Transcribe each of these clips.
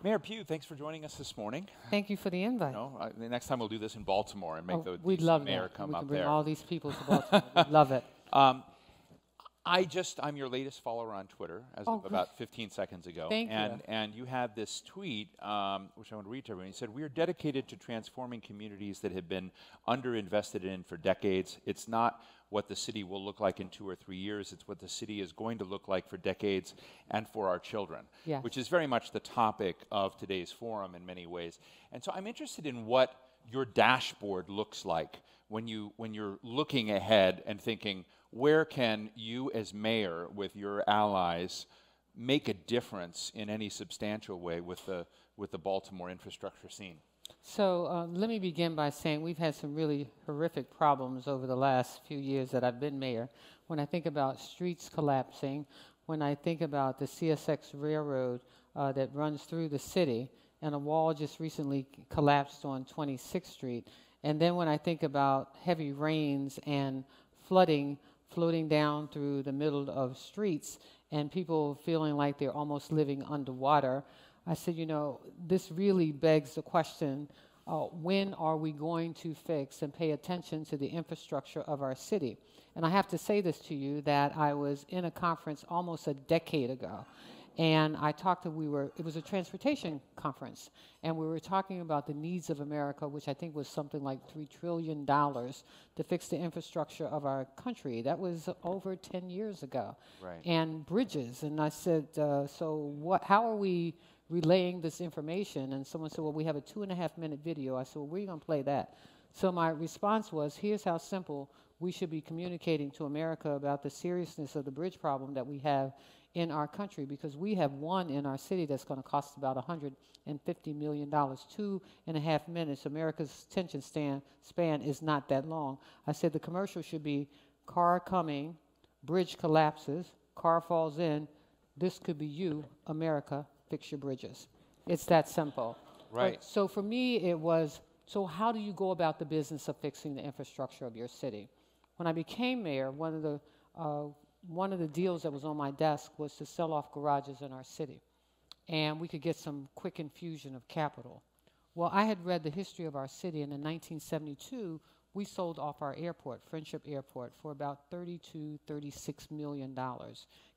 Mayor Pugh, thanks for joining us this morning. Thank you for the invite. The next time we'll do this in Baltimore and make the we'd love mayor that. come we up can bring there. all these people to Baltimore. We'd love it. I'm your latest follower on Twitter as of about 15 seconds ago. Thank you. And you had this tweet, which I want to read to everyone. You said, "We are dedicated to transforming communities that have been underinvested in for decades. It's not what the city will look like in 2 or 3 years. It's what the city is going to look like for decades and for our children," Yes. which is very much the topic of today's forum in many ways. And so I'm interested in what your dashboard looks like when you're looking ahead and thinking, where can you as mayor with your allies make a difference in any substantial way with the Baltimore infrastructure scene? So let me begin by saying we've had some really horrific problems over the last few years that I've been mayor. When I think about streets collapsing, when I think about the CSX railroad that runs through the city, and a wall just recently collapsed on 26th Street, and then when I think about heavy rains and flooding floating down through the middle of streets and people feeling like they're almost living underwater, I said, this really begs the question, when are we going to fix and pay attention to the infrastructure of our city? And I have to say this to you, that I was in a conference almost a decade ago, and I talked it was a transportation conference, and we were talking about the needs of America, which I think was something like $3 trillion to fix the infrastructure of our country. That was over 10 years ago. Right. And bridges, and I said, how are we relaying this information? And someone said, well, we have a 2.5-minute video. I said, well, where are you going to play that? So my response was, here's how simple we should be communicating to America about the seriousness of the bridge problem that we have in our country, because we have one in our city that's going to cost about $150 million. 2.5 minutes. America's attention span is not that long. I said the commercial should be car coming, bridge collapses, car falls in. This could be you, America, fix your bridges. It's that simple. Right. So for me, it was, so how do you go about the business of fixing the infrastructure of your city? When I became mayor, one of the deals that was on my desk was to sell off garages in our city, and we could get some quick infusion of capital. Well, I had read the history of our city, and in 1972, we sold off our airport, Friendship Airport, for about $36 million.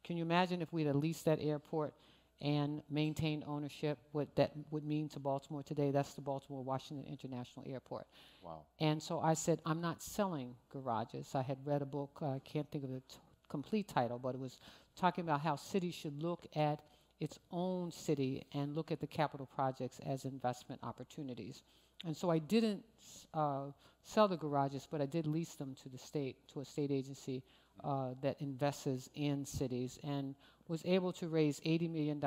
Can you imagine if we'd leased that airport and maintained ownership, what that would mean to Baltimore today? That's the Baltimore-Washington International Airport. Wow. And so I said, I'm not selling garages. I had read a book, I can't think of the complete title, but it was talking about how cities should look at its own city and look at the capital projects as investment opportunities. And so I didn't sell the garages, but I did lease them to the state, to a state agency that invests in cities, and was able to raise $80 million,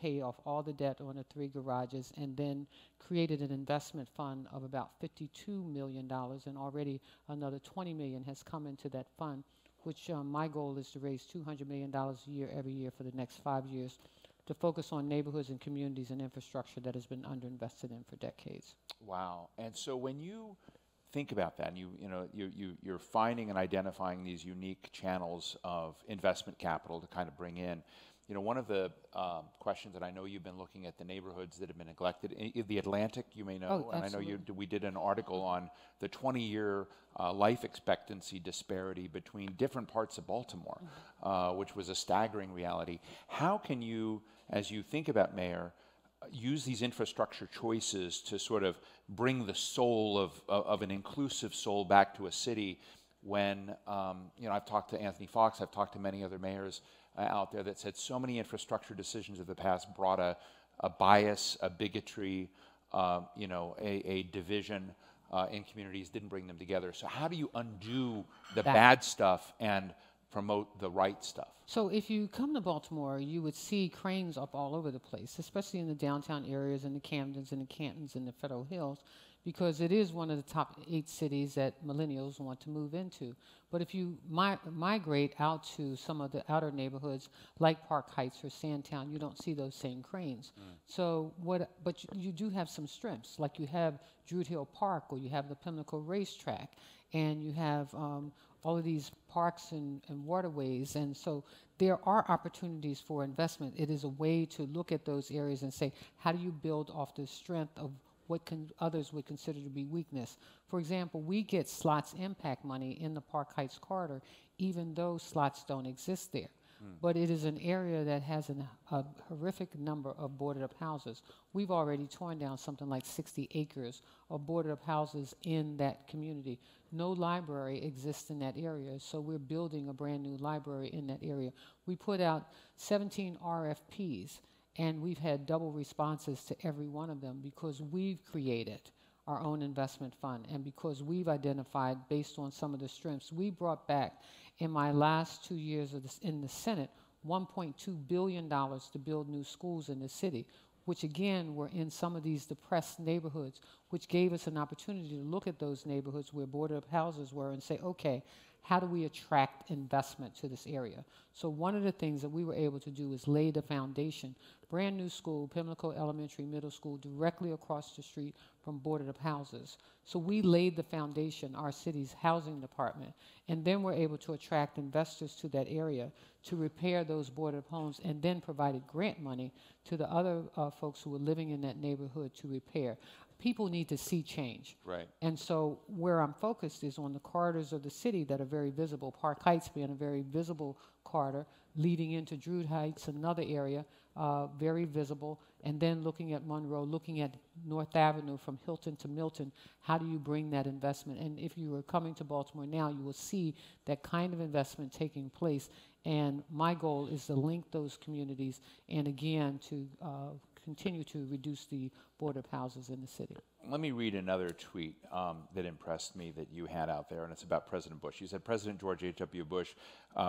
pay off all the debt on the 3 garages, and then created an investment fund of about $52 million, and already another $20 million has come into that fund, which my goal is to raise $200 million a year every year for the next 5 years, to focus on neighborhoods and communities and infrastructure that has been underinvested in for decades. Wow. And so when you think about that, and you're finding and identifying these unique channels of investment capital to kind of bring in, one of the questions that I know you've been looking at the neighborhoods that have been neglected. The Atlantic, you may know, and absolutely. I know we did an article on the 20-year life expectancy disparity between different parts of Baltimore, which was a staggering reality. How can you, as you think about mayor, use these infrastructure choices to sort of bring the soul of an inclusive soul back to a city when, I've talked to Anthony Fox, I've talked to many other mayors out there that said so many infrastructure decisions of the past brought a bias, a bigotry, a division in communities, didn't bring them together. So how do you undo the bad stuff and promote the right stuff? So if you come to Baltimore, you would see cranes up all over the place, especially in the downtown areas, in the Camdens and the Cantons and the Federal Hills, because it is one of the top 8 cities that millennials want to move into. But if you migrate out to some of the outer neighborhoods, like Park Heights or Sandtown, you don't see those same cranes. So but you do have some strengths, like you have Druid Hill Park, or you have the Pimlico Racetrack. and you have all of these parks and waterways. And so there are opportunities for investment. It is a way to look at those areas and say, how do you build off the strength of what others would consider to be weakness? For example, we get slots impact money in the Park Heights corridor, even though slots don't exist there. But it is an area that has a horrific number of boarded up houses. We've already torn down something like 60 acres of boarded up houses in that community. No library exists in that area, so we're building a brand new library in that area. We put out 17 RFPs, and we've had double responses to every one of them because we've created our own investment fund, and because we've identified, based on some of the strengths, we brought back in my last 2 years of in the Senate $1.2 billion to build new schools in the city, which again were in some of these depressed neighborhoods, which gave us an opportunity to look at those neighborhoods where boarded up houses were and say, okay, how do we attract investment to this area? So one of the things that we were able to do is lay the foundation. Brand new school, Pimlico Elementary Middle School, directly across the street from boarded up houses. So we laid the foundation, our city's housing department, and then we're able to attract investors to that area to repair those boarded up homes, and then provided grant money to the other folks who were living in that neighborhood to repair. People need to see change. Right. And so where I'm focused is on the corridors of the city that are very visible, Park Heights being a very visible corridor, leading into Druid Heights, another area, very visible, and then looking at Monroe, looking at North Avenue from Hilton to Milton. How do you bring that investment? And if you are coming to Baltimore now, you will see that kind of investment taking place. And my goal is to link those communities and, again, to continue to reduce the boarded up houses in the city. Let me read another tweet that impressed me that you had out there, and it's about President Bush. You said, President George H.W. Bush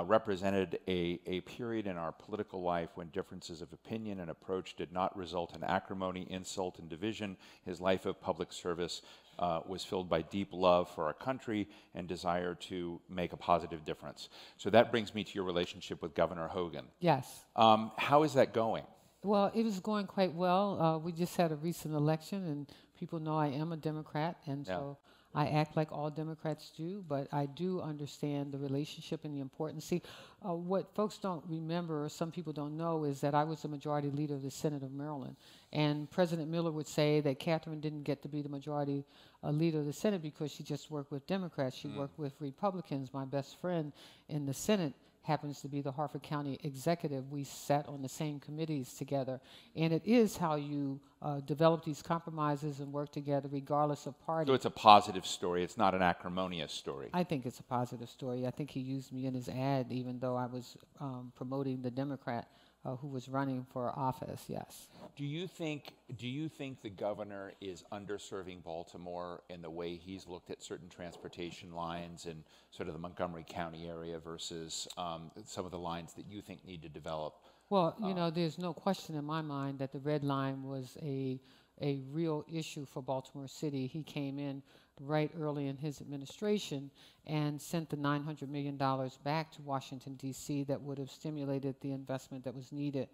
represented a period in our political life when differences of opinion and approach did not result in acrimony, insult, and division. His life of public service was filled by deep love for our country and desire to make a positive difference. So that brings me to your relationship with Governor Hogan. Yes. How is that going? Well, it is going quite well. We just had a recent election, and people know I am a Democrat, and so I act like all Democrats do, but I do understand the relationship and the importance. See, what folks don't remember, or some people don't know, is that I was the majority leader of the Senate of Maryland, and President Miller would say that Catherine didn't get to be the majority leader of the Senate because she just worked with Democrats. She worked with Republicans. My best friend in the Senate happens to be the Harford County executive. We sat on the same committees together. And it is how you develop these compromises and work together regardless of party. So it's a positive story. It's not an acrimonious story. I think it's a positive story. I think he used me in his ad, even though I was promoting the Democrat who was running for office, yes. Do you think the governor is underserving Baltimore in the way he's looked at certain transportation lines in sort of the Montgomery County area versus some of the lines that you think need to develop? Well, you know, there's no question in my mind that the Red Line was a real issue for Baltimore City. He came in right early in his administration and sent the $900 million back to Washington, D.C. that would have stimulated the investment that was needed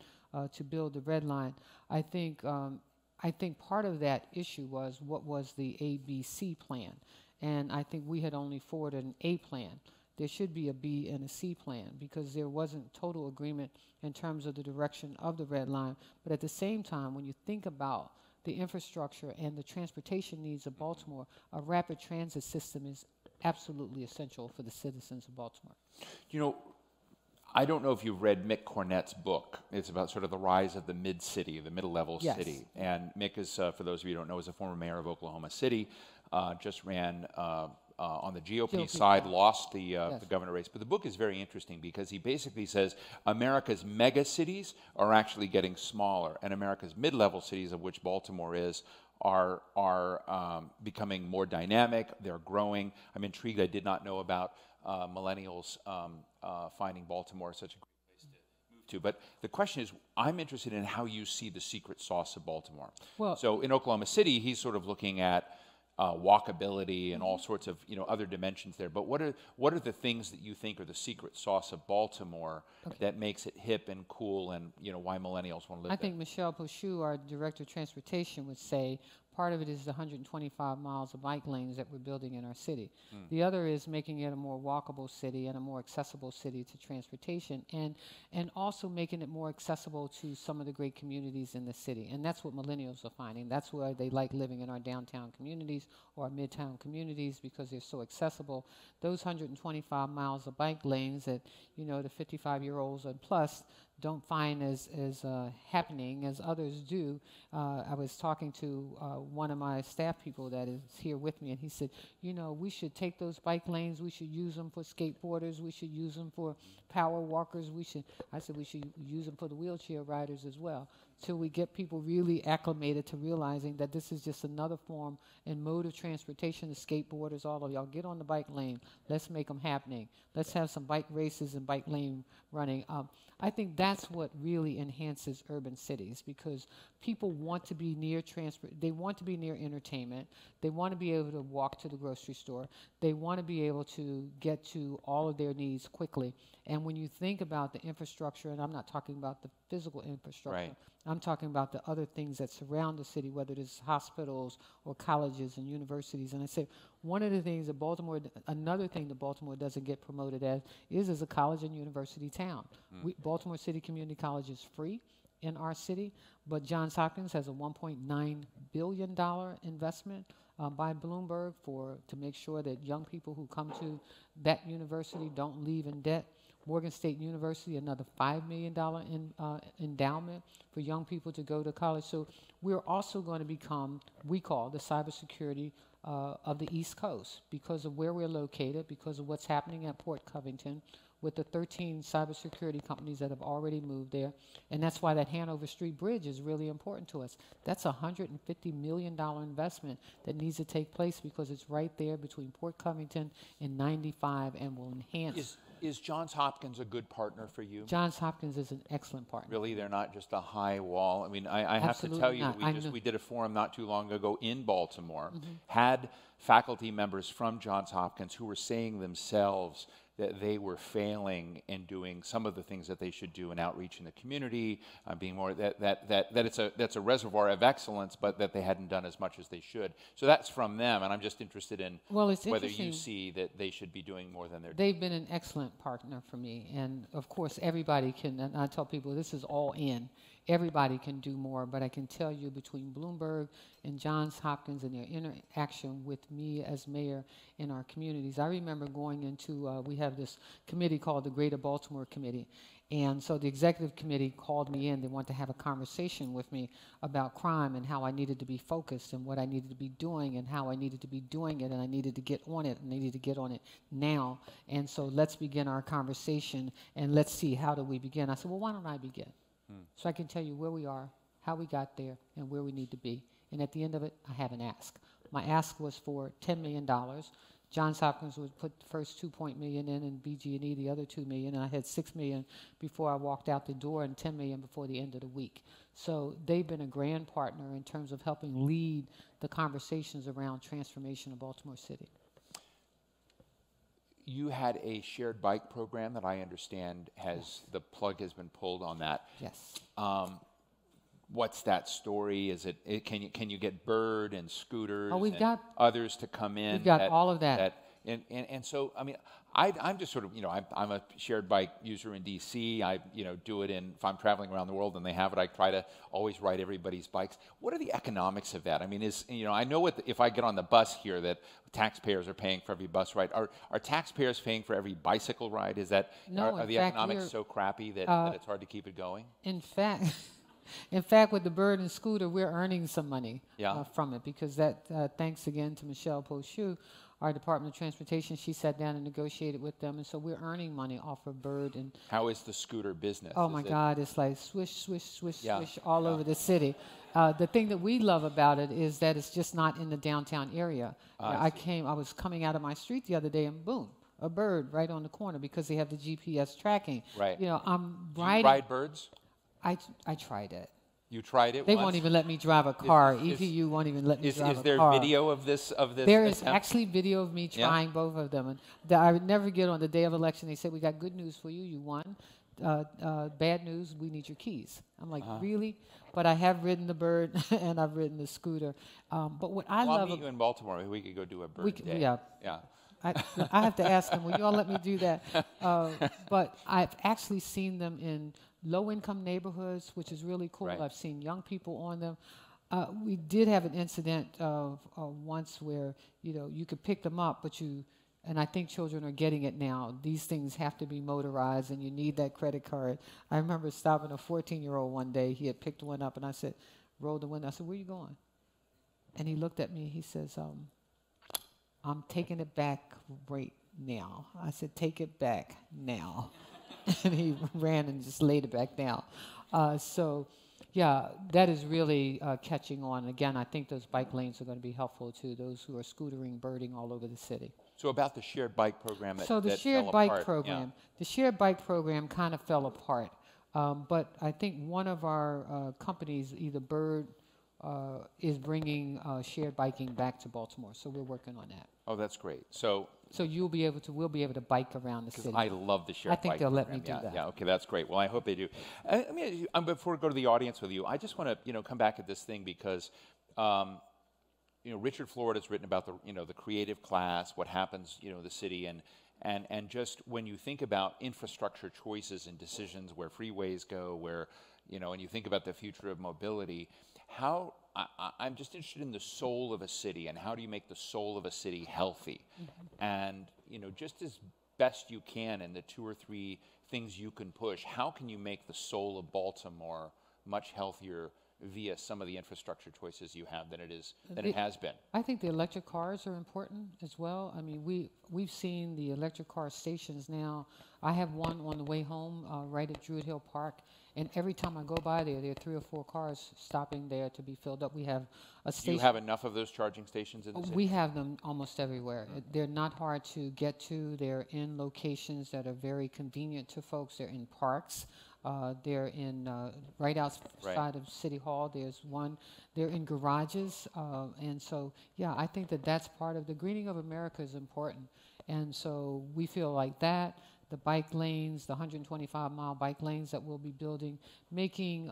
to build the Red Line. I think part of that issue was what was the ABC plan, and I think we had only forwarded an A plan. There should be a B and a C plan because there wasn't total agreement in terms of the direction of the Red Line. But at the same time, when you think about the infrastructure and the transportation needs of Baltimore, a rapid transit system is absolutely essential for the citizens of Baltimore. You know, I don't know if you've read Mick Cornett's book. It's about sort of the rise of the mid-city, the middle-level city. And Mick is, for those of you who don't know, is a former mayor of Oklahoma City, just ran on the GOP side, lost the governor race. But the book is very interesting because he basically says America's mega cities are actually getting smaller, and America's mid-level cities, of which Baltimore is, are becoming more dynamic. They're growing. I'm intrigued. I did not know about millennials finding Baltimore such a great place to move to. But the question is, I'm interested in how you see the secret sauce of Baltimore. Well, so in Oklahoma City, he's sort of looking at walkability and all sorts of other dimensions there. But what are the things that you think are the secret sauce of Baltimore that makes it hip and cool, and why millennials want to live there? I think Michelle Pochou, our director of transportation, would say part of it is the 125 miles of bike lanes that we're building in our city. The other is making it a more walkable city and a more accessible city to transportation, and also making it more accessible to some of the great communities in the city. And that's what millennials are finding. That's why they like living in our downtown communities or our midtown communities, because they're so accessible. Those 125 miles of bike lanes that, you know, the 55-year-olds and plus don't find as happening as others do. I was talking to one of my staff people that is here with me, and he said, you know, we should take those bike lanes, we should use them for skateboarders, we should use them for power walkers, I said we should use them for the wheelchair riders as well, till we get people really acclimated to realizing that this is just another form and mode of transportation. The skateboarders, all of y'all, get on the bike lane. Let's make them happening. Let's have some bike races and bike lane running. I think that's what really enhances urban cities, because people want to be near they want to be near entertainment. They want to be able to walk to the grocery store. They want to be able to get to all of their needs quickly. And when you think about the infrastructure, and I'm not talking about the physical infrastructure, Right. I'm talking about the other things that surround the city, whether it's hospitals or colleges and universities. And I say one of the things that another thing that Baltimore doesn't get promoted as a college and university town. Baltimore City Community College is free in our city, but Johns Hopkins has a $1.9 billion investment by Bloomberg to make sure that young people who come to that university don't leave in debt. Morgan State University, another $5 million endowment for young people to go to college. So we're also going to become, we call the cybersecurity of the East Coast, because of where we're located, because of what's happening at Port Covington with the 13 cybersecurity companies that have already moved there. And that's why that Hanover Street Bridge is really important to us. That's a $150 million investment that needs to take place, because it's right there between Port Covington and 95 and will enhance. Is Johns Hopkins a good partner for you? Johns Hopkins is an excellent partner. Really, they're not just a high wall. I mean, I have to tell you, that we did a forum not too long ago in Baltimore, had faculty members from Johns Hopkins who were saying themselves that they were failing in doing some of the things that they should do in outreach in the community, being more that's a reservoir of excellence, but that they hadn't done as much as they should. So that's from them, and I'm just interested in whether you see that they should be doing more than they're doing. They've been an excellent partner for me, and of course everybody can, and I tell people this is all in. Everybody can do more, but I can tell you between Bloomberg and Johns Hopkins and their interaction with me as mayor in our communities. I remember going into, we have this committee called the Greater Baltimore Committee, and so the executive committee called me in. They wanted to have a conversation with me about crime and how I needed to be focused and what I needed to be doing and how I needed to be doing it, and I needed to get on it, and I needed to get on it now. And so let's begin our conversation, and let's see, how do we begin? I said, well, why don't I begin? So I can tell you where we are, how we got there, and where we need to be. And at the end of it, I have an ask. My ask was for $10 million. Johns Hopkins would put the first $2 million in, and BG&E the other $2 million. And I had $6 million before I walked out the door, and $10 million before the end of the week. So they've been a grand partner in terms of helping lead the conversations around transformation of Baltimore City. You had a shared bike program that I understand the plug has been pulled on that. Yes. What's that story? Is it can you get Bird and scooters we've and got others to come in? We've got all of that. And so, I mean, I'm just sort of, I'm a shared bike user in D.C. I, do it if I'm traveling around the world and they have it, I try to always ride everybody's bikes. What are the economics of that? I mean, I know if I get on the bus here that taxpayers are paying for every bus ride. Are taxpayers paying for every bicycle ride? Is that, no, are the economics so crappy that it's hard to keep it going? In fact, with the Bird and scooter, we're earning some money from it, because thanks again to Michelle Pochou, our Department of Transportation, she sat down and negotiated with them, and so we're earning money off of Bird. And how is the scooter business? Oh my God, it's like swish, swish, swish, swish all over the city. The thing that we love about it is that it's just not in the downtown area. I was coming out of my street the other day, and boom, a Bird right on the corner, because they have the GPS tracking. Right. I'm Do riding. you ride Birds? I tried it. You tried it They once? won't even let me drive a car. EPU won't even let me drive a car. Is there video of this? There is actually video of me trying both of them. And I would never get on the day of election. They said, we got good news for you. You won. bad news, we need your keys. I'm like, really? But I have ridden the bird and I've ridden the scooter. But what I love... I'll meet you in Baltimore. We could go do a bird day. Yeah. Yeah. I have to ask them, will you all let me do that? But I've actually seen them in low-income neighborhoods, which is really cool. Right. I've seen young people on them. We did have an incident once where, you could pick them up, and I think children are getting it now. These things have to be motorized, and you need that credit card. I remember stopping a 14-year-old one day. He had picked one up, and I said, rolled the window. I said, where are you going? And he looked at me. He says, I'm taking it back right now. I said, take it back now. And he ran and just laid it back down. Yeah, that is really catching on. Again, I think those bike lanes are going to be helpful to those who are scootering, birding all over the city. So about the shared bike program that So the that shared fell bike apart, program, yeah. the shared bike program kind of fell apart. But I think one of our companies, either Bird, is bringing shared biking back to Baltimore. So we're working on that. Oh, that's great. So we'll be able to bike around the city. I love the shared bike I think they'll program. let me do that. Yeah, okay, that's great. Well, I hope they do. Before we go to the audience with you, I just want to come back at this thing because Richard Florida's written about the creative class, what happens the city, and just when you think about infrastructure choices and decisions, where freeways go, where and you think about the future of mobility, I'm just interested in the soul of a city and how do you make the soul of a city healthy, and just as best you can in the 2 or 3 things you can push, how can you make the soul of Baltimore much healthier via some of the infrastructure choices you have than it has been? I think the electric cars are important as well. I mean, we've seen the electric car stations now. I have one on the way home right at Druid Hill Park, and every time I go by there are 3 or 4 cars stopping there to be filled up. We have a station. Do you have enough of those charging stations in the city? We have them almost everywhere. They're not hard to get to. They're in locations that are very convenient to folks. They're in parks. They're in right outside of City Hall. There's one. They're in garages, and so I think that's part of the greening of America is important, and so we feel like that. The bike lanes, the 125-mile bike lanes that we'll be building, making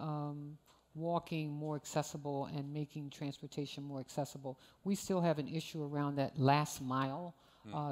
walking more accessible and making transportation more accessible. We still have an issue around that last mile.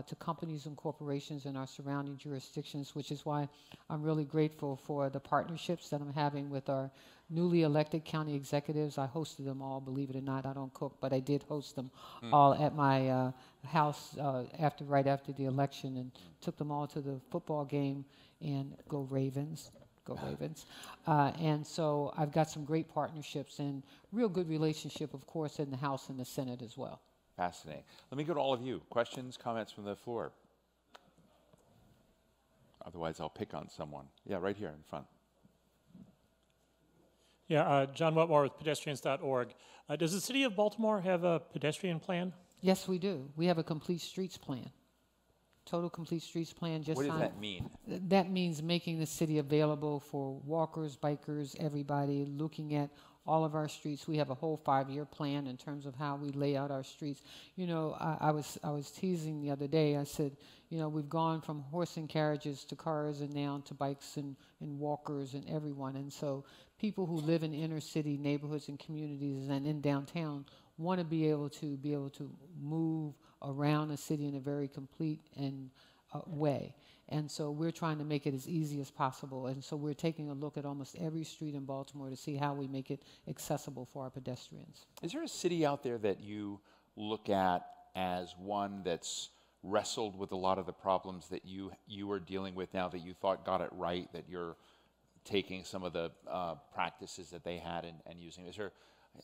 To companies and corporations in our surrounding jurisdictions, which is why I'm really grateful for the partnerships that I'm having with our newly elected county executives. I hosted them all, believe it or not. I don't cook, but I did host them all at my house right after the election, and took them all to the football game, and go Ravens. Go Ravens. And so I've got some great partnerships and real good relationship, of course, in the House and the Senate as well. Fascinating. Let me go to all of you. Questions, comments from the floor? Otherwise, I'll pick on someone. Yeah, right here in front. Yeah, John Wetmore with pedestrians.org. Does the city of Baltimore have a pedestrian plan? Yes, we do. We have a complete streets plan. Total complete streets plan. What does that mean? That means making the city available for walkers, bikers, everybody, looking at all of our streets. We have a whole 5-year plan in terms of how we lay out our streets. I was teasing the other day. I said, we've gone from horse and carriages to cars, and now to bikes and walkers and everyone. And so people who live in inner city neighborhoods and communities and in downtown want to be able to move around the city in a very complete and way. And so we're trying to make it as easy as possible. And so we're taking a look at almost every street in Baltimore to see how we make it accessible for our pedestrians. Is there a city out there that you look at as one that's wrestled with a lot of the problems that you are dealing with now, that you thought got it right, that you're taking some of the practices that they had and using? Is there,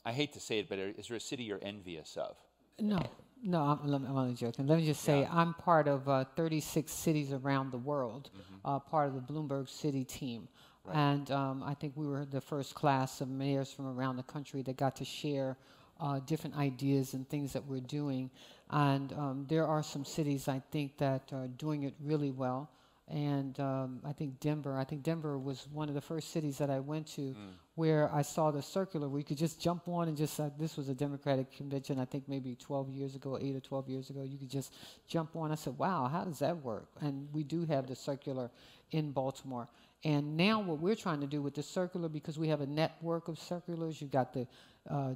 I hate to say it, but is there a city you're envious of? No, I'm only joking. Let me just say I'm part of 36 cities around the world, part of the Bloomberg City team. Right. And I think we were the first class of mayors from around the country that got to share different ideas and things that we're doing. And there are some cities, I think, that are doing it really well. And I think Denver was one of the first cities that I went to where I saw the circular where you could just jump on and just, this was a Democratic convention, I think maybe 12 years ago, 8 or 12 years ago, you could just jump on. I said, wow, how does that work? And we do have the circular in Baltimore. And now what we're trying to do with the circular, because we have a network of circulars, you've got the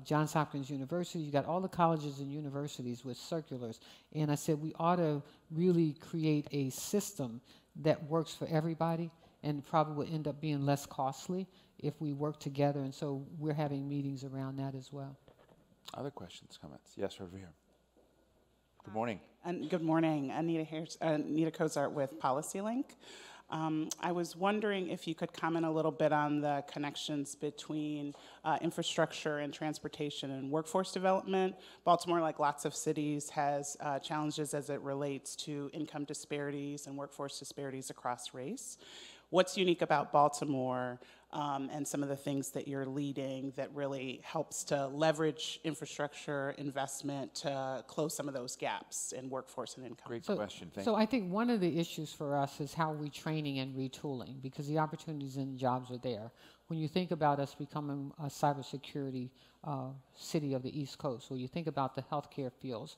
Johns Hopkins University, you've got all the colleges and universities with circulars. And I said we ought to really create a system that works for everybody and probably will end up being less costly if we work together. And so we're having meetings around that as well. Other questions, comments? Yes, over here. Good morning. And good morning. Anita Kozart with PolicyLink. I was wondering if you could comment a little bit on the connections between infrastructure and transportation and workforce development. Baltimore, like lots of cities, has challenges as it relates to income disparities and workforce disparities across race. What's unique about Baltimore and some of the things that you're leading that really helps to leverage infrastructure investment to close some of those gaps in workforce and income? Great question. Thank So you. I think one of the issues for us is how we're training and retooling, because the opportunities and jobs are there. When you think about us becoming a cybersecurity city of the East Coast, or you think about the healthcare fields,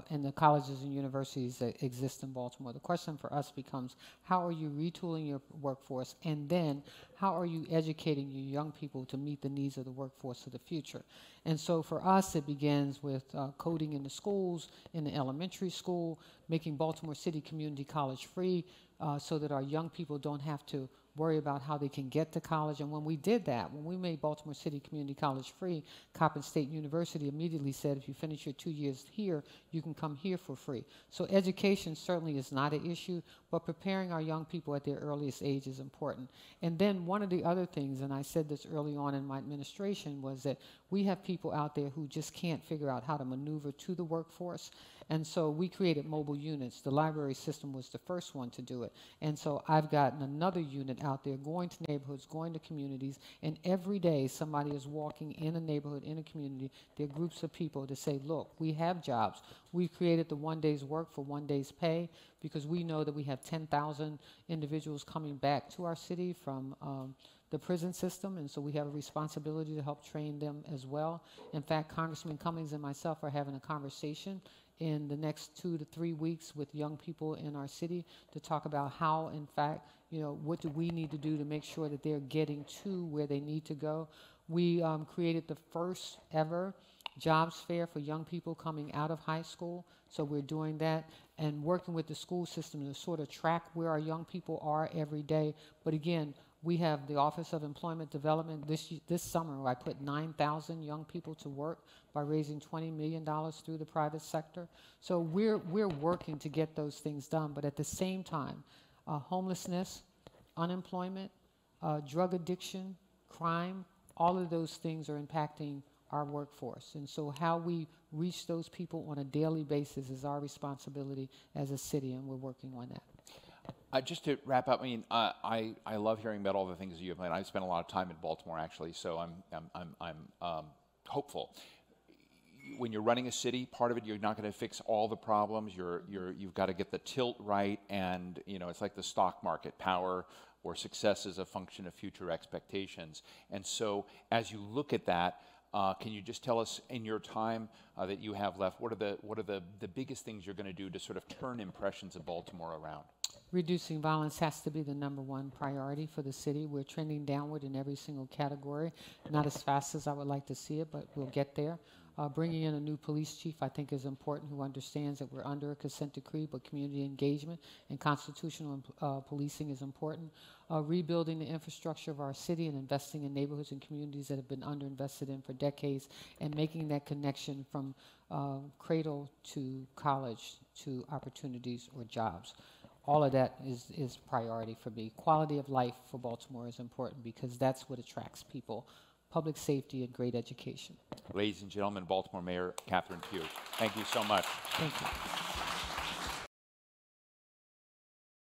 and the colleges and universities that exist in Baltimore. The question for us becomes, how are you retooling your workforce, and then how are you educating your young people to meet the needs of the workforce of the future? And so for us, it begins with coding in the schools, in the elementary school, making Baltimore City Community College free so that our young people don't have to worry about how they can get to college. And when we did that, when we made Baltimore City Community College free, Coppin State University immediately said, if you finish your 2 years here, you can come here for free. So education certainly is not an issue, but preparing our young people at their earliest age is important. And then one of the other things, and I said this early on in my administration, was that we have people out there who just can't figure out how to maneuver to the workforce. And so we created mobile units. The library system was the first one to do it. And so I've gotten another unit out there going to neighborhoods, going to communities, and every day somebody is walking in a neighborhood, in a community. There are groups of people to say, look, we have jobs. We've created the 1 day's work for 1 day's pay, because we know that we have 10,000 individuals coming back to our city from the prison system, and so we have a responsibility to help train them as well. In fact, Congressman Clemons and myself are having a conversation in the next 2 to 3 weeks with young people in our city to talk about how, in fact, what do we need to do to make sure that they're getting to where they need to go. We created the first ever jobs fair for young people coming out of high school, so we're doing that and working with the school system to sort of track where our young people are every day. But again, we have the Office of Employment Development. This summer, I put 9,000 young people to work by raising $20 million through the private sector. So we're working to get those things done. But at the same time, homelessness, unemployment, drug addiction, crime, all of those things are impacting our workforce. And so how we reach those people on a daily basis is our responsibility as a city, and we're working on that. Just to wrap up, I love hearing about all the things that you have planned. I've spent a lot of time in Baltimore, actually, so I'm hopeful. When you're running a city, part of it, you're not going to fix all the problems. You've got to get the tilt right, and it's like the stock market. Power or success is a function of future expectations. And so, as you look at that, can you just tell us, in your time that you have left, what are the biggest things you're going to do to sort of turn impressions of Baltimore around? Reducing violence has to be the #1 priority for the city. We're trending downward in every single category, not as fast as I would like to see it, but we'll get there. Bringing in a new police chief, I think, is important, who understands that we're under a consent decree, but community engagement and constitutional policing is important. Rebuilding the infrastructure of our city and investing in neighborhoods and communities that have been underinvested in for decades, and making that connection from cradle to college to opportunities or jobs. All of that is priority for me. Quality of life for Baltimore is important, because that's what attracts people. Public safety and great education. Ladies and gentlemen, Baltimore Mayor Catherine Pugh, thank you so much. Thank you.